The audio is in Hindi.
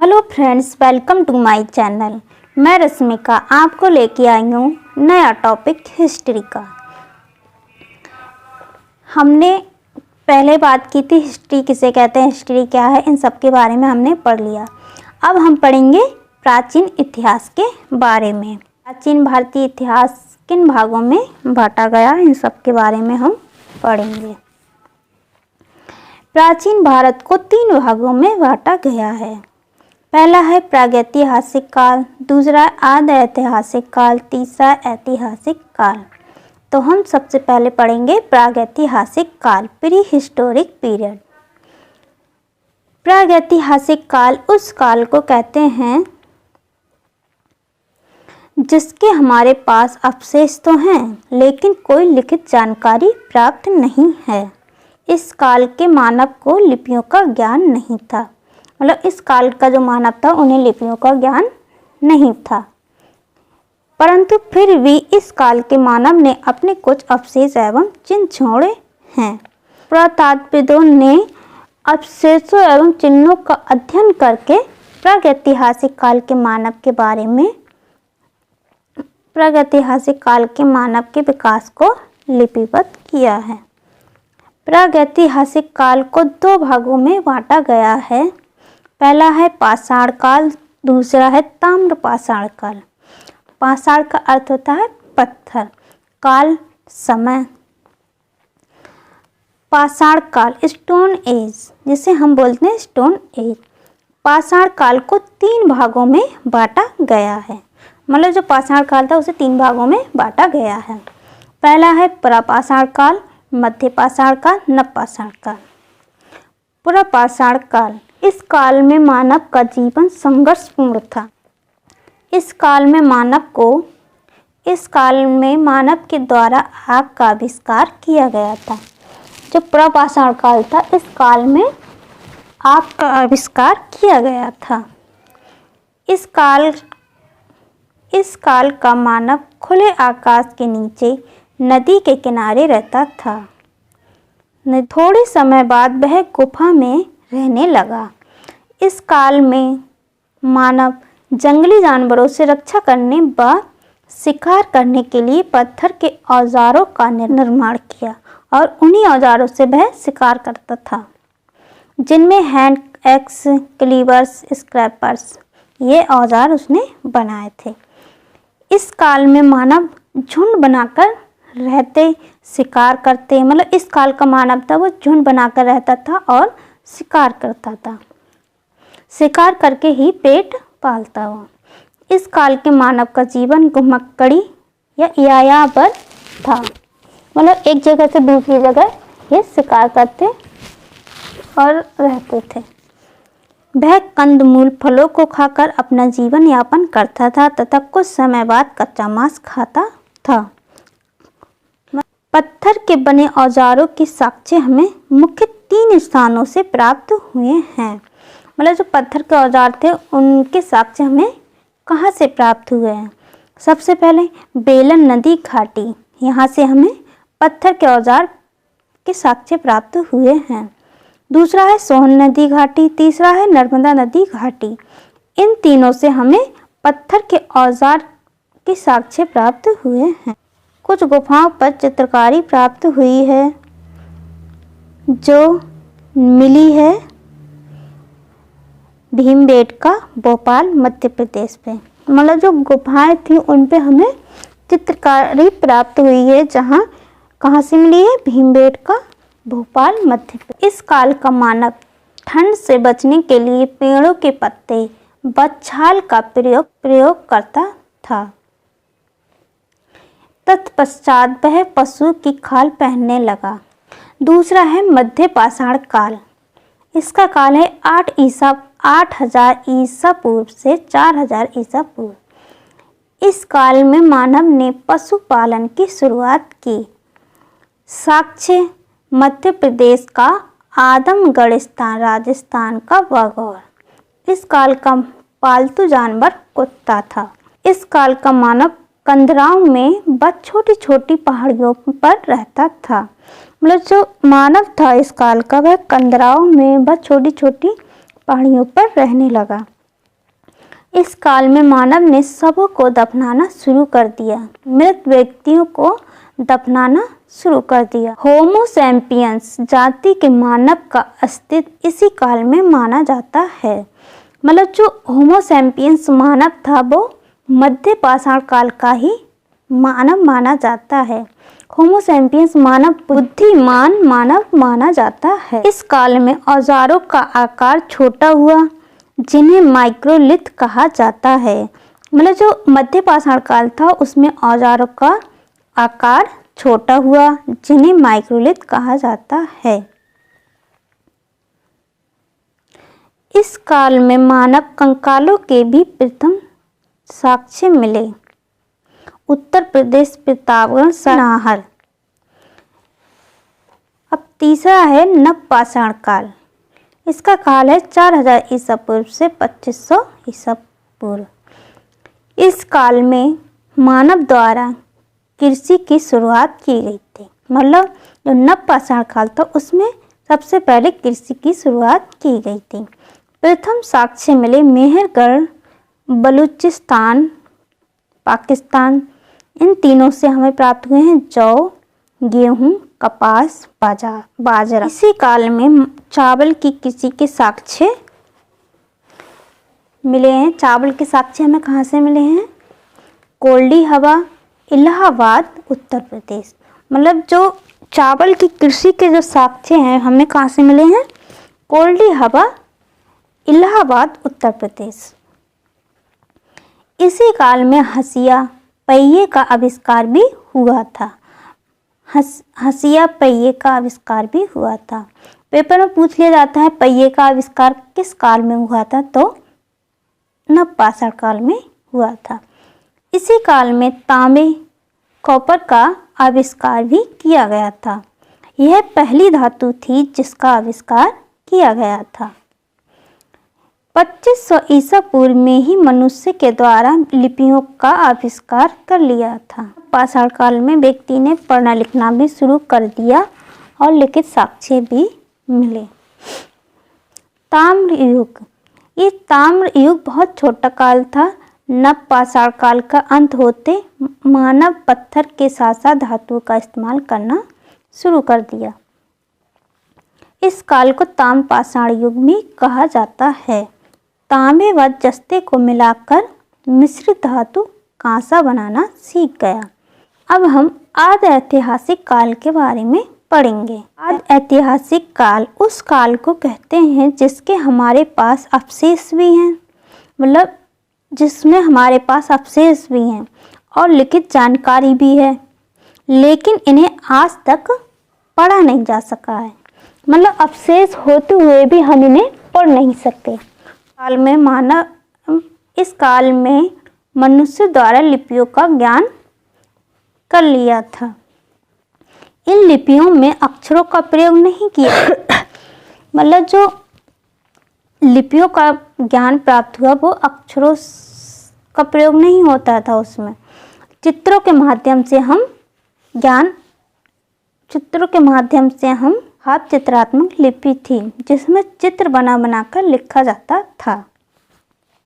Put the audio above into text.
Hello friends, welcome to my channel. मैं रश्मिका आपको लेके आई हूँ नया टॉपिक हिस्ट्री का। हमने पहले बात की थी हिस्ट्री किसे कहते हैं, हिस्ट्री क्या है, इन सब के बारे में हमने पढ़ लिया। अब हम पढ़ेंगे प्राचीन इतिहास के बारे में। प्राचीन भारतीय इतिहास किन भागों में बांटा गया, इन सब के बारे में हम पढ़ेंगे। प्राचीन भारत को 3 भागों में बांटा गया है। पहला है प्रागैतिहासिक काल, दूसरा आद्य ऐतिहासिक काल, तीसरा ऐतिहासिक काल। तो हम सबसे पहले पढ़ेंगे प्रागैतिहासिक काल, प्री हिस्टोरिक पीरियड। प्रागैतिहासिक काल उस काल को कहते हैं जिसके हमारे पास अवशेष तो हैं लेकिन कोई लिखित जानकारी प्राप्त नहीं है। इस काल के मानव को लिपियों का ज्ञान नहीं था, मतलब इस काल का जो मानव था उन्हें लिपियों का ज्ञान नहीं था, परंतु फिर भी इस काल के मानव ने अपने कुछ अवशेष एवं चिन्ह छोड़े हैं। पुरातात्विदों ने अवशेषों एवं चिन्हों का अध्ययन करके प्रागैतिहासिक काल के मानव के बारे में प्रागैतिहासिक काल के मानव के विकास को लिपिबद्ध किया है। प्रागैतिहासिक काल को 2 भागों में बांटा गया है। पहला है पाषाण काल, दूसरा है ताम्र पाषाण काल। पाषाण का अर्थ होता है पत्थर, काल समय। पाषाण काल स्टोन एज, जिसे हम बोलते हैं स्टोन एज। पाषाण काल को 3 भागों में बांटा गया है, मतलब जो पाषाण काल था उसे 3 भागों में बांटा गया है। पहला है पुरापाषाण काल, मध्य पाषाण काल, नवपाषाण काल। पुरापाषाण काल, इस काल में मानव का जीवन संघर्षपूर्ण था। इस काल में मानव के द्वारा आग का आविष्कार किया गया था। जो पुरापाषाण काल था, इस काल में आग का आविष्कार किया गया था। इस काल का मानव खुले आकाश के नीचे नदी के किनारे रहता था। थोड़े समय बाद वह गुफा में रहने लगा। इस काल में मानव जंगली जानवरों से रक्षा करने व शिकार करने के लिए पत्थर के औजारों का निर्माण किया और उन्हीं औजारों से वह शिकार करता था, जिनमें हैंड एक्स, क्लीवर्स, स्क्रैपर्स, ये औजार उसने बनाए थे। इस काल में मानव झुंड बनाकर रहते, शिकार करते, मतलब इस काल का मानव था वो झुंड बनाकर रहता था और शिकार करता था, शिकार करके ही पेट पालता हुआ। इस काल के मानव का जीवन घुमक्कड़ी या यायावर था, मतलब एक जगह से दूसरी जगह ये शिकार करते और रहते थे। वह कंदमूल फलों को खाकर अपना जीवन यापन करता था तथा कुछ समय बाद कच्चा मांस खाता था। पत्थर के बने औजारों के साक्ष्य हमें मुख्य 3 स्थानों से प्राप्त हुए हैं, मतलब जो पत्थर के औजार थे उनके साक्ष्य हमें कहाँ से प्राप्त हुए हैं। सबसे पहले बेलन नदी घाटी, यहाँ से हमें पत्थर के औजार के साक्ष्य प्राप्त हुए हैं। दूसरा है सोहन नदी घाटी, तीसरा है नर्मदा नदी घाटी। इन तीनों से हमें पत्थर के औजार के साक्ष्य प्राप्त हुए हैं। कुछ गुफाओं पर चित्रकारी प्राप्त हुई है जो मिली है भीमबेटका, भोपाल, मध्य प्रदेश पे। मतलब जो गुफाएं थी उन पे हमें चित्रकारी प्राप्त हुई है, जहाँ कहाँ से मिली है, भीमबेटका, भोपाल, मध्य प्रदेश। इस काल का मानव ठंड से बचने के लिए पेड़ों के पत्ते व छाल का प्रयोग करता था। तत्पश्चात वह पशु की खाल पहनने लगा। दूसरा है मध्य पाषाण काल। इसका काल है 8000 ईसा पूर्व से 4000 ईसा पूर्व। इस काल में मानव ने पशुपालन की शुरुआत की। साक्ष्य मध्य प्रदेश का आदमगढ़ स्थान, राजस्थान का वागौर। इस काल का पालतू जानवर कुत्ता था। इस काल का मानव कंदराओं में व छोटी छोटी पहाड़ियों पर रहता था, मतलब जो मानव था इस काल का वह कंदराओं में व छोटी छोटी पहाड़ियों पर रहने लगा। इस काल में मानव ने शवों को दफनाना शुरू कर दिया, मृत व्यक्तियों को दफनाना शुरू कर दिया। होमो सैपियंस जाति के मानव का अस्तित्व इसी काल में माना जाता है। मतलब जो होमो सैपियंस मानव था वो मध्य पाषाण काल का ही मानव माना जाता है। होमो सैपियंस मानव बुद्धिमान मानव माना जाता है। इस काल में औजारों का आकार छोटा हुआ, जिन्हें माइक्रोलिथ कहा जाता है। मतलब जो मध्य पाषाण काल था उसमें औजारों का आकार छोटा हुआ, जिन्हें माइक्रोलिथ कहा जाता है। इस काल में मानव कंकालों के भी प्रथम साक्ष्य मिले। उत्तर प्रदेश प्रतापगढ़ सनाहर। अब तीसरा है नवपाषाण काल। इसका काल है 4000 ईसा पूर्व से 2500 ईसा पूर्व। इस काल में मानव द्वारा कृषि की शुरुआत की गई थी। मतलब जो नवपाषाण काल था उसमें सबसे पहले कृषि की शुरुआत की गई थी। प्रथम साक्ष्य मिले मेहरगढ़, बलूचिस्तान, पाकिस्तान। इन तीनों से हमें प्राप्त हुए हैं जौ, गेहूं, कपास, बाजरा। इसी काल में चावल की कृषि के साक्ष्य मिले हैं। चावल के साक्ष्य हमें कहाँ से मिले हैं? कोल्डी हवा, इलाहाबाद, उत्तर प्रदेश। मतलब जो चावल की कृषि के जो साक्ष्य हैं हमें कहाँ से मिले हैं? कोल्डी हवा, इलाहाबाद, उत्तर प्रदेश। इसी काल में हंसिया पहिए का आविष्कार भी हुआ था। हंसिया पहिए का आविष्कार भी हुआ था। पेपर में पूछ लिया जाता है पहिए का आविष्कार किस काल में हुआ था, तो नवपाषाण काल में हुआ था। इसी काल में तांबे, कॉपर का आविष्कार भी किया गया था। यह पहली धातु थी जिसका आविष्कार किया गया था। 2500 ईसा पूर्व में ही मनुष्य के द्वारा लिपियों का आविष्कार कर लिया था। पाषाण काल में व्यक्ति ने पढ़ना लिखना भी शुरू कर दिया और लिखित साक्ष्य भी मिले। ताम्र युग। ये ताम्र युग बहुत छोटा काल था। नवपाषाण काल का अंत होते मानव पत्थर के साथ साथ धातुओं का इस्तेमाल करना शुरू कर दिया। इस काल को ताम्रपाषाण युग भी कहा जाता है। तांबे व जस्ते को मिलाकर मिश्रित धातु कांसा बनाना सीख गया। अब हम आदि ऐतिहासिक काल के बारे में पढ़ेंगे। आदि ऐतिहासिक काल उस काल को कहते हैं जिसके हमारे पास अवशेष भी हैं। मतलब जिसमें हमारे पास अवशेष भी हैं और लिखित जानकारी भी है, लेकिन इन्हें आज तक पढ़ा नहीं जा सका है। मतलब अवशेष होते हुए भी हम इन्हें पढ़ नहीं सकते। इस काल में मनुष्य द्वारा लिपियों का ज्ञान कर लिया था। इन लिपियों में अक्षरों का प्रयोग नहीं किया। मतलब जो लिपियों का ज्ञान प्राप्त हुआ वो अक्षरों का प्रयोग नहीं होता था। उसमें चित्रों के माध्यम से हम हाथ चित्रात्मक लिपि थी जिसमें चित्र बना कर लिखा जाता था।